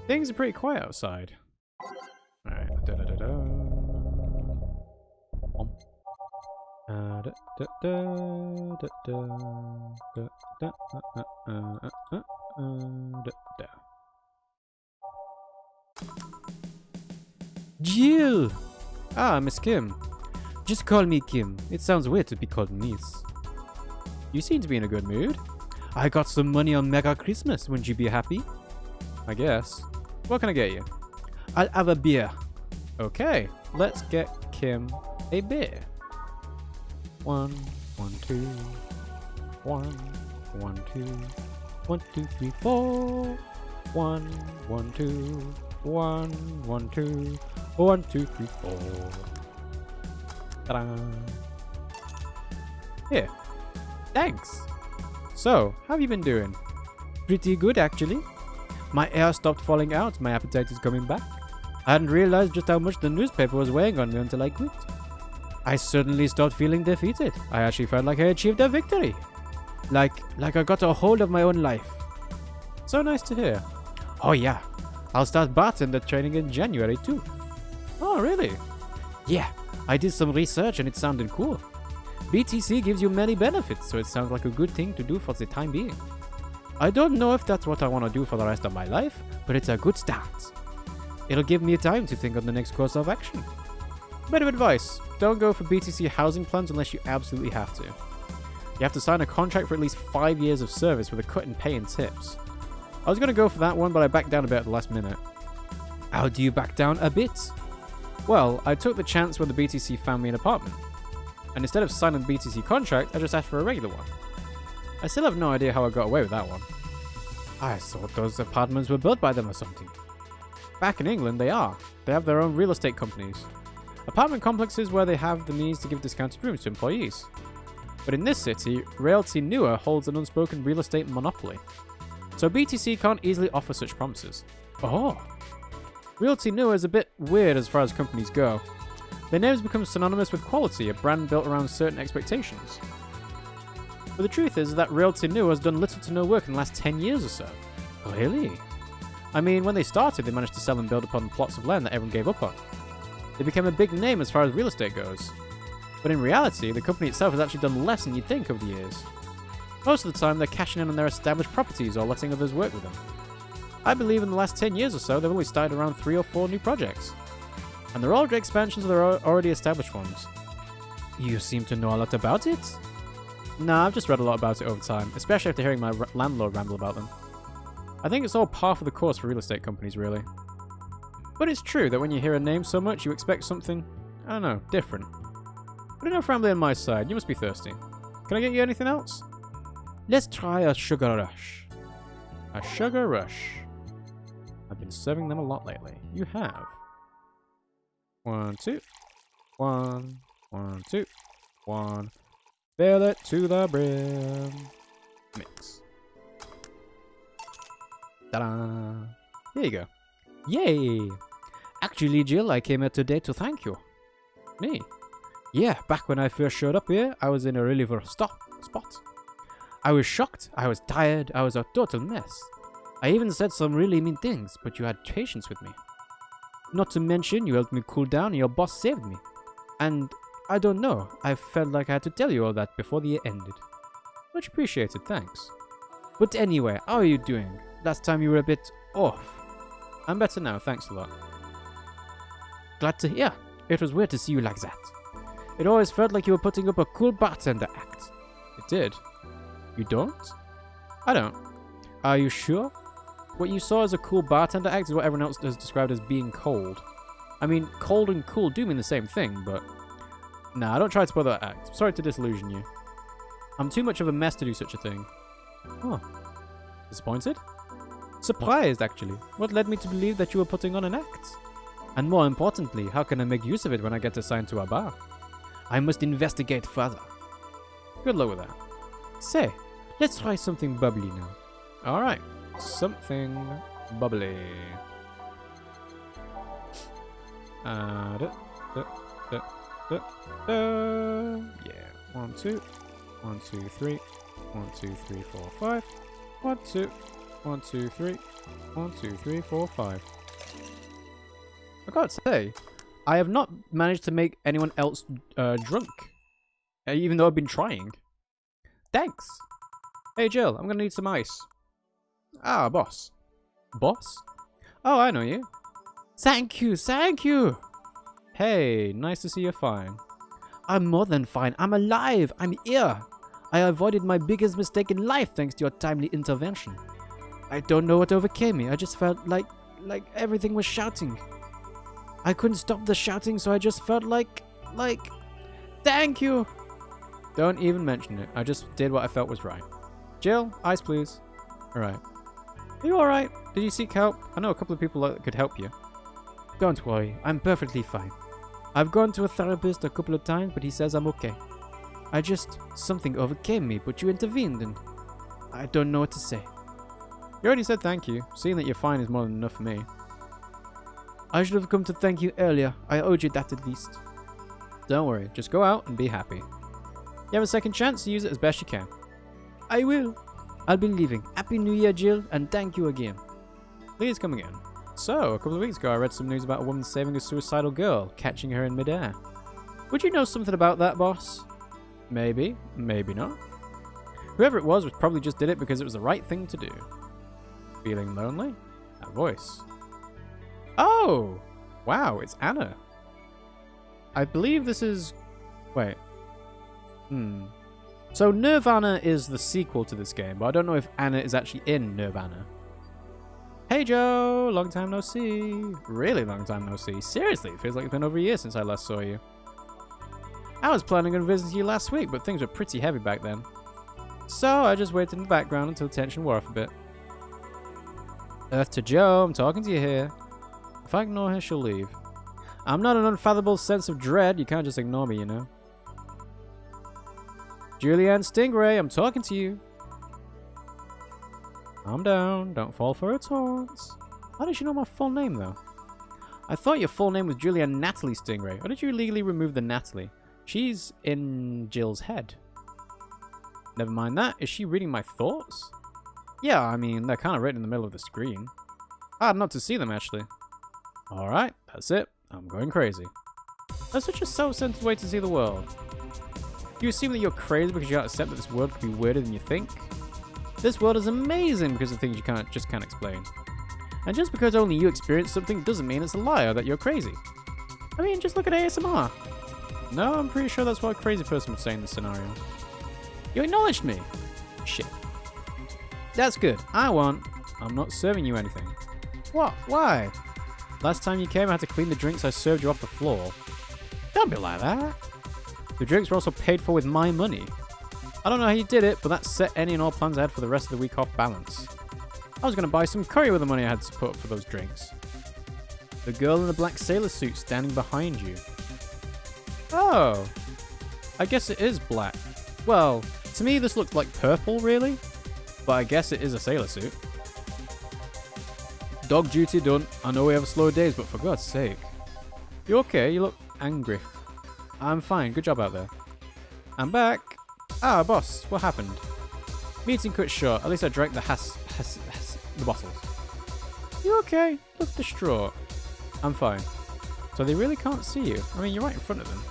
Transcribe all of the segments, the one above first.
Things are pretty quiet outside. Alright. Jill! Ah, Miss Kim. Just call me Kim. It sounds weird to be called Miss. You seem to be in a good mood. I got some money on Mega Christmas. Wouldn't you be happy? I guess. What can I get you? I'll have a beer. Okay, let's get Kim a beer. 1, 1, 2. 1, 1, 2. 1, 2, 3, 4. 1, 1, 2. 1, 1, 2. 1, 2, 3, 4. Ta-da! Here. Thanks. So, how have you been doing? Pretty good, actually. My hair stopped falling out. My appetite is coming back. I hadn't realized just how much the newspaper was weighing on me until I quit. I suddenly stopped feeling defeated. I actually felt like I achieved a victory. Like I got a hold of my own life. So nice to hear. Oh yeah, I'll start bartender training in January too. Oh really? Yeah, I did some research and it sounded cool. BTC gives you many benefits, so it sounds like a good thing to do for the time being. I don't know if that's what I want to do for the rest of my life, but it's a good start. It'll give me time to think on the next course of action. Bit of advice, don't go for BTC housing plans unless you absolutely have to. You have to sign a contract for at least 5 years of service with a cut in pay and tips. I was going to go for that one, but I backed down a bit at the last minute. How do you back down a bit? Well, I took the chance when the BTC found me an apartment. And instead of signing a BTC contract, I just asked for a regular one. I still have no idea how I got away with that one. I thought those apartments were built by them or something. Back in England, they are. They have their own real estate companies. Apartment complexes where they have the means to give discounted rooms to employees. But in this city, Realty Newer holds an unspoken real estate monopoly. So BTC can't easily offer such promises. Oh! Realty Newer is a bit weird as far as companies go. Their names become synonymous with quality, a brand built around certain expectations. But the truth is that Realty Newer has done little to no work in the last 10 years or so. Really? I mean, when they started, they managed to sell and build upon plots of land that everyone gave up on. They became a big name as far as real estate goes. But in reality, the company itself has actually done less than you'd think over the years. Most of the time, they're cashing in on their established properties or letting others work with them. I believe in the last 10 years or so, they've only started around 3 or 4 new projects. And they're all expansions of their already established ones. You seem to know a lot about it? Nah, I've just read a lot about it over time, especially after hearing my landlord ramble about them. I think it's all par for the course for real estate companies, really. But it's true that when you hear a name so much, you expect something, I don't know, different. But enough rambling on my side, you must be thirsty. Can I get you anything else? Let's try a sugar rush. A sugar rush. I've been serving them a lot lately. You have. 1, 2. 1, 1, 2. 1. Fill it to the brim. Mix. Ta-da! Here you go. Yay! Actually, Jill, I came here today to thank you. Me? Yeah, back when I first showed up here, I was in a really rough spot. I was shocked, I was tired, I was a total mess. I even said some really mean things, but you had patience with me. Not to mention, you helped me cool down and your boss saved me. And, I don't know, I felt like I had to tell you all that before the year ended. Much appreciated, thanks. But anyway, how are you doing? Last time you were a bit off. I'm better now, thanks a lot. Glad to hear. It was weird to see you like that. It always felt like you were putting up a cool bartender act. It did. You don't? I don't. Are you sure? What you saw as a cool bartender act is what everyone else has described as being cold. I mean, cold and cool do mean the same thing, but... Nah, don't try to spoil that act. Sorry to disillusion you. I'm too much of a mess to do such a thing. Oh. Disappointed? Surprised, actually. What led me to believe that you were putting on an act? And more importantly, how can I make use of it when I get assigned to a bar? I must investigate further. Good luck with that. Say, let's try something bubbly now. Alright, something bubbly. Yeah, 1, 2, 1, 2, 3, 1, 2, 3, 4, 5, 1, 2, 1, 2, 3. 1, 2, 3, 4, 5. I gotta say, I have not managed to make anyone else drunk. Even though I've been trying. Thanks. Hey Jill, I'm gonna need some ice. Ah, boss. Boss? Oh, I know you. Thank you, thank you. Hey, nice to see you're fine. I'm more than fine. I'm alive. I'm here. I avoided my biggest mistake in life thanks to your timely intervention. I don't know what overcame me. I just felt like everything was shouting. I couldn't stop the shouting, so I just felt like, thank you. Don't even mention it. I just did what I felt was right. Jill, ice please. Alright. Are you alright? Did you seek help? I know a couple of people that could help you. Don't worry. I'm perfectly fine. I've gone to a therapist a couple of times, but he says I'm okay. Something overcame me, but you intervened and I don't know what to say. You already said thank you. Seeing that you're fine is more than enough for me. I should have come to thank you earlier. I owed you that at least. Don't worry. Just go out and be happy. You have a second chance to use it as best you can. I will. I'll be leaving. Happy New Year, Jill, and thank you again. Please come again. So, a couple of weeks ago I read some news about a woman saving a suicidal girl, catching her in midair. Would you know something about that, boss? Maybe. Maybe not. Whoever it was probably just did it because it was the right thing to do. Feeling lonely? That voice. Oh! Wow, it's Anna. I believe this is... Wait. So Nirvana is the sequel to this game, but I don't know if Anna is actually in Nirvana. Hey Joe! Long time no see. Really long time no see. Seriously, it feels like it's been over a year since I last saw you. I was planning on visiting you last week, but things were pretty heavy back then. So I just waited in the background until tension wore off a bit. Earth to Joe, I'm talking to you here. If I ignore her, she'll leave. I'm not an unfathomable sense of dread. You can't just ignore me, you know. Julianne Stingray, I'm talking to you. Calm down. Don't fall for her taunts. How did you know my full name, though? I thought your full name was Julianne Natalie Stingray. Or did you illegally remove the Natalie? She's in Jill's head. Never mind that. Is she reading my thoughts? Yeah, I mean, they're kind of written in the middle of the screen. Hard not to see them, actually. Alright, that's it. I'm going crazy. That's such a self-centered way to see the world. You assume that you're crazy because you can't accept that this world could be weirder than you think? This world is amazing because of things you can't explain. And just because only you experience something doesn't mean it's a lie or that you're crazy. I mean, just look at ASMR. No, I'm pretty sure that's what a crazy person would say in this scenario. You acknowledged me. Shit. That's good. I'm not serving you anything. What? Why? Last time you came, I had to clean the drinks I served you off the floor. Don't be like that. The drinks were also paid for with my money. I don't know how you did it, but that set any and all plans I had for the rest of the week off balance. I was going to buy some curry with the money I had to put up for those drinks. The girl in the black sailor suit standing behind you. Oh. I guess it is black. Well, to me this looks like purple, really. But I guess it is a sailor suit. Dog duty done. I know we have slow days, but for God's sake. You okay? You look angry. I'm fine. Good job out there. I'm back. Ah, boss. What happened? Meeting cut short. At least I drank the bottles. You okay? Look distraught. I'm fine. So they really can't see you. I mean, you're right in front of them.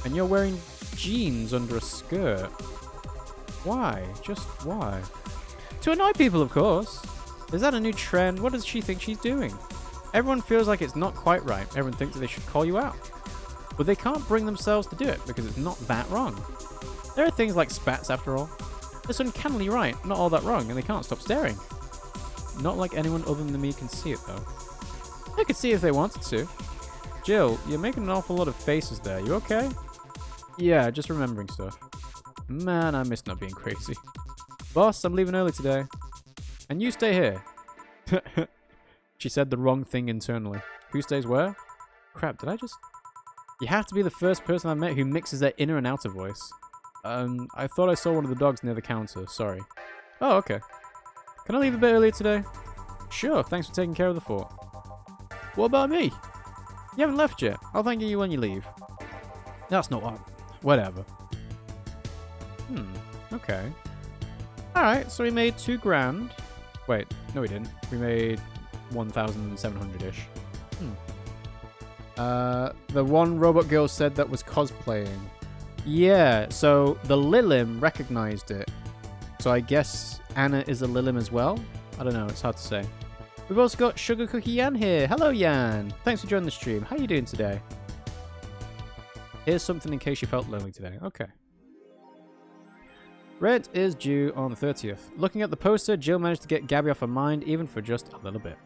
And you're wearing jeans under a skirt. Why? Just why? To annoy people, of course. Is that a new trend? What does she think she's doing? Everyone feels like it's not quite right. Everyone thinks that they should call you out. But they can't bring themselves to do it because it's not that wrong. There are things like spats, after all. It's uncannily right, not all that wrong, and they can't stop staring. Not like anyone other than me can see it, though. They could see if they wanted to. Jill, you're making an awful lot of faces there. You okay? Yeah, just remembering stuff. Man, I miss not being crazy. Boss, I'm leaving early today. And you stay here. She said the wrong thing internally. Who stays where? Crap, did I just... You have to be the first person I've met who mixes their inner and outer voice. I thought I saw one of the dogs near the counter. Sorry. Oh, okay. Can I leave a bit earlier today? Sure, thanks for taking care of the fort. What about me? You haven't left yet. I'll thank you when you leave. That's not what... Whatever. Okay. Alright, so we made $2,000. Wait, no we didn't. We made 1,700-ish. The one robot girl said that was cosplaying. Yeah, so the Lilim recognized it. So I guess Anna is a Lilim as well? I don't know, it's hard to say. We've also got Sugar Cookie Yan here. Hello, Yan. Thanks for joining the stream. How are you doing today? Here's something in case you felt lonely today. Okay. Rent is due on the 30th. Looking at the poster, Jill managed to get Gabby off her mind, even for just a little bit.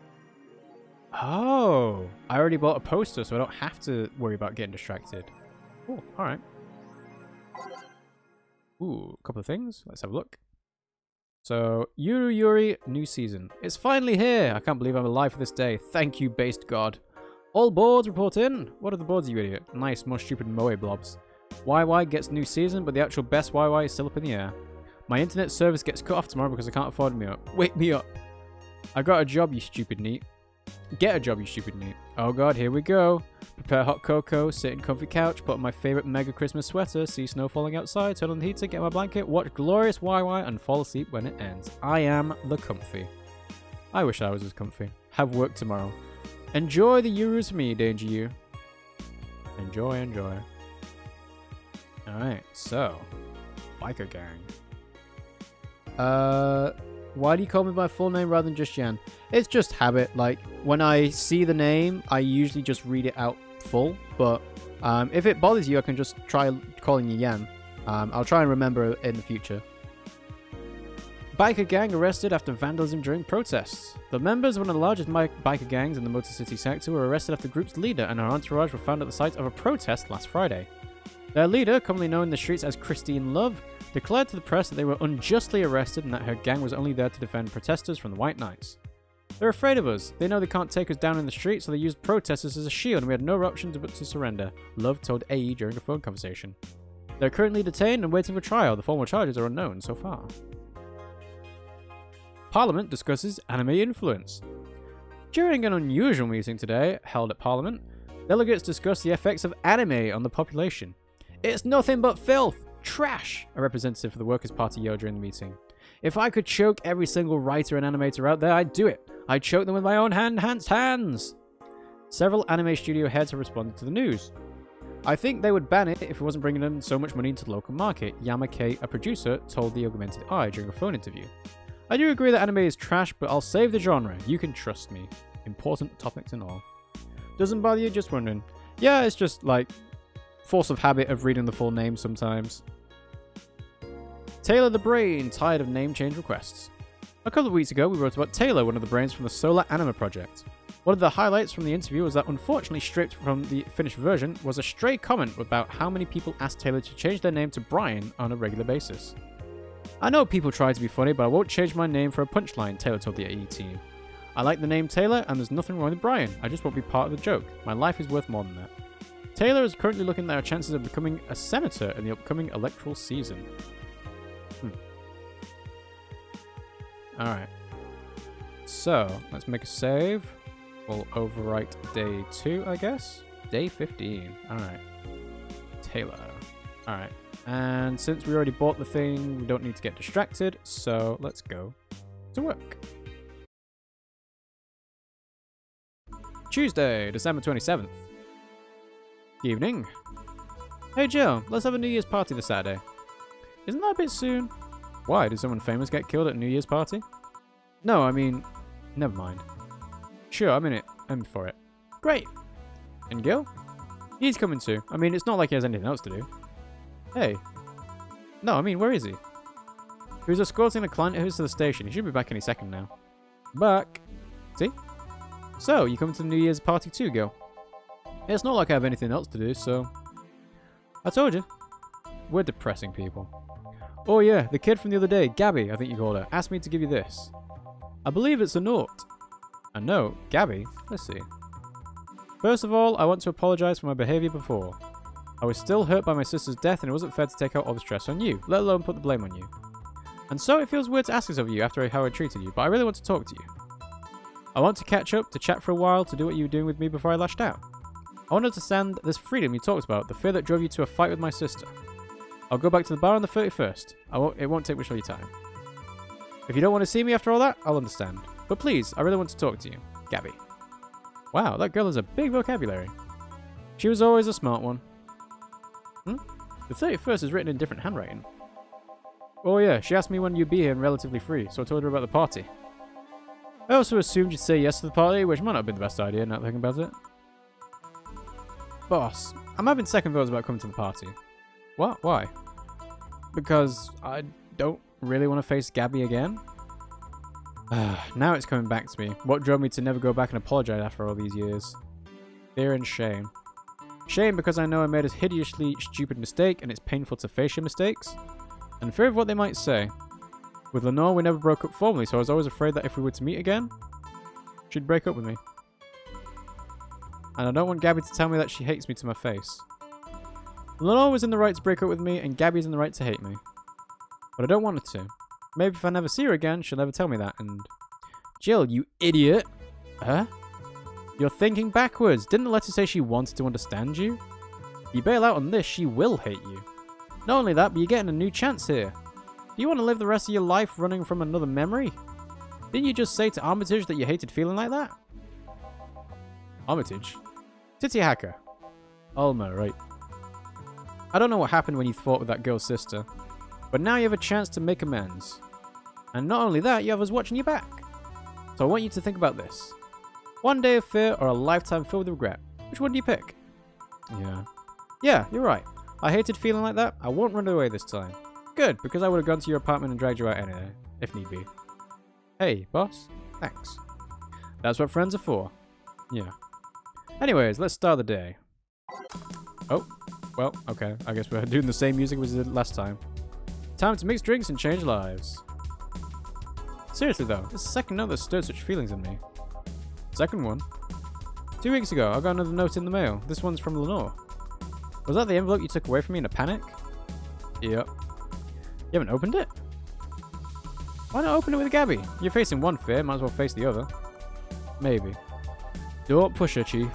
Oh, I already bought a poster, so I don't have to worry about getting distracted. Cool, alright. Ooh, a couple of things. Let's have a look. So, Yuru Yuri, new season. It's finally here! I can't believe I'm alive for this day. Thank you, based god. All boards report in. What are the boards, you idiot? Nice, more stupid Moe blobs. YY gets new season, but the actual best YY is still up in the air. My internet service gets cut off tomorrow because I can't afford me up. Wake me up. I got a job, you stupid neat. Get a job, you stupid neat. Oh god, here we go. Prepare hot cocoa, sit in comfy couch, put on my favorite mega Christmas sweater, see snow falling outside, turn on the heater, get my blanket, watch glorious YY, and fall asleep when it ends. I am the comfy. I wish I was as comfy. Have work tomorrow. Enjoy the Euros for me, Danger You. Enjoy, enjoy. Alright, so. Biker Gang. Why do you call me by full name rather than just Yan? It's just habit. Like, when I see the name, I usually just read it out full. But if it bothers you, I can just try calling you Yan. I'll try and remember in the future. Biker gang arrested after vandalism during protests. The members of one of the largest biker gangs in the Motor City sector were arrested after the group's leader and her entourage were found at the site of a protest last Friday. Their leader, commonly known in the streets as Christine Love, declared to the press that they were unjustly arrested and that her gang was only there to defend protesters from the White Knights. They're afraid of us. They know they can't take us down in the street, so they used protesters as a shield and we had no option but to surrender, Love told AE during a phone conversation. They're currently detained and waiting for trial. The formal charges are unknown so far. Parliament discusses anime influence. During an unusual meeting today, held at Parliament, delegates discussed the effects of anime on the population. It's nothing but filth! Trash! A representative for the Workers' Party yelled during the meeting. If I could choke every single writer and animator out there, I'd do it. I'd choke them with my own hands! Several anime studio heads have responded to the news. I think they would ban it if it wasn't bringing them so much money into the local market, Yamake, a producer, told the Augmented Eye during a phone interview. I do agree that anime is trash, but I'll save the genre. You can trust me. Important topics and all. Doesn't bother you? Just wondering. Yeah, it's just like force of habit of reading the full name sometimes. Taylor the Brain, tired of name change requests. A couple of weeks ago, we wrote about Taylor, one of the brains from the Solar Anima project. One of the highlights from the interview was that unfortunately stripped from the finished version was a stray comment about how many people asked Taylor to change their name to Brian on a regular basis. I know people try to be funny, but I won't change my name for a punchline, Taylor told the AE team. I like the name Taylor, and there's nothing wrong with Brian. I just won't be part of the joke. My life is worth more than that. Taylor is currently looking at her chances of becoming a senator in the upcoming electoral season. Alright. So, let's make a save. We'll overwrite day 2, I guess? Day 15. Alright. Taylor. Alright. And since we already bought the thing, we don't need to get distracted, so let's go to work. Tuesday, December 27th. Evening. Hey Jill, let's have a New Year's party this Saturday. Isn't that a bit soon? Why, did someone famous get killed at a New Year's party? No, I mean, never mind. Sure, I'm in it. I'm for it. Great. And Gil? He's coming too. I mean, it's not like he has anything else to do. Hey. No, I mean, where is he? He was escorting a client of his to the station. He should be back any second now. Back. See? So, you coming to the New Year's party too, Gil? It's not like I have anything else to do, so... I told you. We're depressing people. Oh yeah, the kid from the other day, Gabby, I think you called her, asked me to give you this. I believe it's a note. A note? Gabby? Let's see. First of all, I want to apologise for my behaviour before. I was still hurt by my sister's death and it wasn't fair to take out all the stress on you, let alone put the blame on you. And so it feels weird to ask this of you after how I treated you, but I really want to talk to you. I want to catch up, to chat for a while, to do what you were doing with me before I lashed out. I want to understand this freedom you talked about, the fear that drove you to a fight with my sister. I'll go back to the bar on the 31st. It won't take much of your time. If you don't want to see me after all that, I'll understand. But please, I really want to talk to you. Gabby. Wow, that girl has a big vocabulary. She was always a smart one. The 31st is written in different handwriting. Oh yeah, she asked me when you'd be here and relatively free, so I told her about the party. I also assumed you'd say yes to the party, which might not have been the best idea, now thinking about it. Boss, I'm having second thoughts about coming to the party. What? Why? Because I don't really want to face Gabby again. Now it's coming back to me. What drove me to never go back and apologize after all these years? Fear and shame. Shame because I know I made a hideously stupid mistake and it's painful to face your mistakes. And fear of what they might say. With Lenore, we never broke up formally, so I was always afraid that if we were to meet again, she'd break up with me. And I don't want Gabby to tell me that she hates me to my face. Lenore was in the right to break up with me, and Gabby's in the right to hate me. But I don't want her to. Maybe if I never see her again, she'll never tell me that, and... Jill, you idiot! Huh? You're thinking backwards. Didn't the letter say she wanted to understand you? If you bail out on this, she will hate you. Not only that, but you're getting a new chance here. Do you want to live the rest of your life running from another memory? Didn't you just say to Armitage that you hated feeling like that? Armitage? Titty Hacker. Alma, right. I don't know what happened when you fought with that girl's sister, but now you have a chance to make amends. And not only that, you have us watching your back. So I want you to think about this. One day of fear or a lifetime filled with regret. Which one do you pick? Yeah, you're right. I hated feeling like that. I won't run away this time. Good, because I would have gone to your apartment and dragged you out anyway, if need be. Hey, boss. Thanks. That's what friends are for. Yeah. Anyways, let's start the day. Oh, well, okay. I guess we're doing the same music as we did last time. Time to mix drinks and change lives. Seriously though, this is the second note that stirred such feelings in me. Second one. 2 weeks ago, I got another note in the mail. This one's from Lenore. Was that the envelope you took away from me in a panic? Yep. You haven't opened it? Why not open it with Gabby? You're facing one fear, might as well face the other. Maybe. Don't push her, Chief.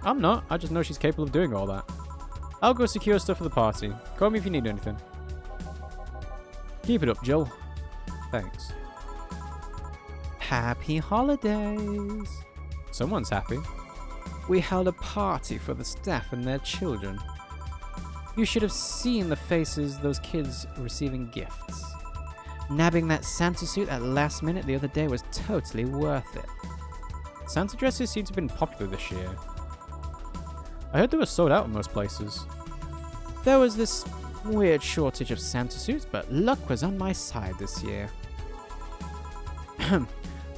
I'm not. I just know she's capable of doing all that. I'll go secure stuff for the party. Call me if you need anything. Keep it up, Jill. Thanks. Happy holidays. Someone's happy. We held a party for the staff and their children. You should have seen the faces of those kids receiving gifts. Nabbing that Santa suit at last minute the other day was totally worth it. Santa dresses seem to have been popular this year. I heard they were sold out in most places. There was this weird shortage of Santa suits, but luck was on my side this year.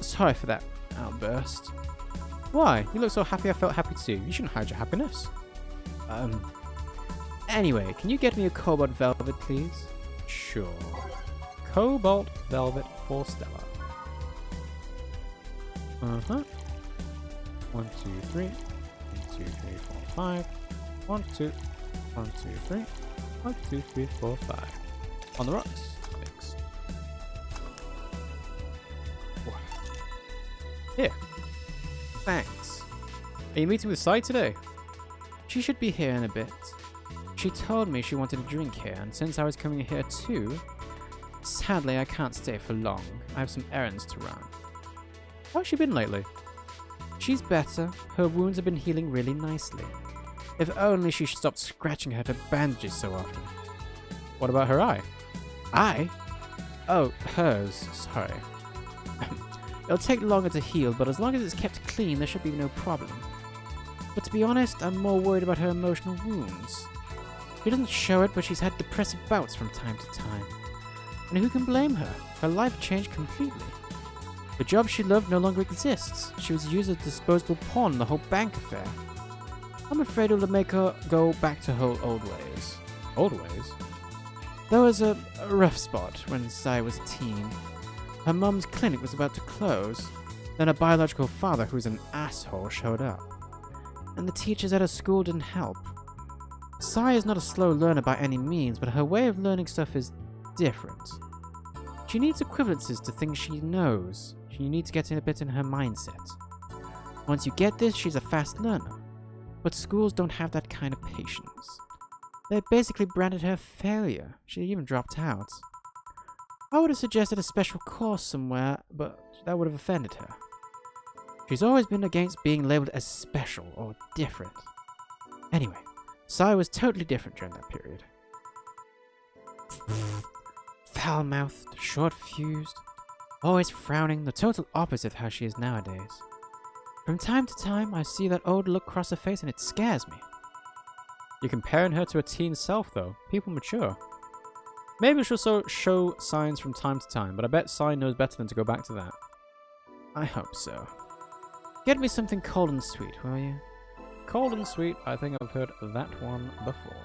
Sorry for that outburst. Why? You look so happy I felt happy too. You shouldn't hide your happiness. Anyway, can you get me a cobalt velvet, please? Sure. Cobalt velvet for Stella. 1, 2, 3. 1, 2, 3, 4, 5. 1, 2. 1, 2, 3. 1, 2, 3, 4, 5. On the rocks. Thanks. Here. Thanks. Are you meeting with Sai today? She should be here in a bit. She told me she wanted a drink here, and since I was coming here too, sadly I can't stay for long. I have some errands to run. How's she been lately? She's better. Her wounds have been healing really nicely. If only she stopped scratching her to bandages so often. What about her eye? Eye? Oh, hers. Sorry. It'll take longer to heal, but as long as it's kept clean, there should be no problem. But to be honest, I'm more worried about her emotional wounds. She doesn't show it, but she's had depressive bouts from time to time. And who can blame her? Her life changed completely. The job she loved no longer exists. She was used as disposable pawn in the whole bank affair. I'm afraid it'll make her go back to her old ways. Old ways? There was a rough spot when Sai was a teen. Her mum's clinic was about to close. Then her biological father, who's an asshole, showed up. And the teachers at her school didn't help. Sai is not a slow learner by any means, but her way of learning stuff is different. She needs equivalences to things she knows. She needs to get in a bit in her mindset. Once you get this, she's a fast learner. But schools don't have that kind of patience. They basically branded her a failure. She even dropped out. I would have suggested a special course somewhere, but that would have offended her. She's always been against being labelled as special or different. Anyway, Sai was totally different during that period. Foul-mouthed, short-fused, always frowning, the total opposite of how she is nowadays. From time to time, I see that old look cross her face and it scares me. You're comparing her to a teen self, though. People mature. Maybe she'll show signs from time to time, but I bet Sai knows better than to go back to that. I hope so. Get me something cold and sweet, will you? Cold and sweet, I think I've heard that one before.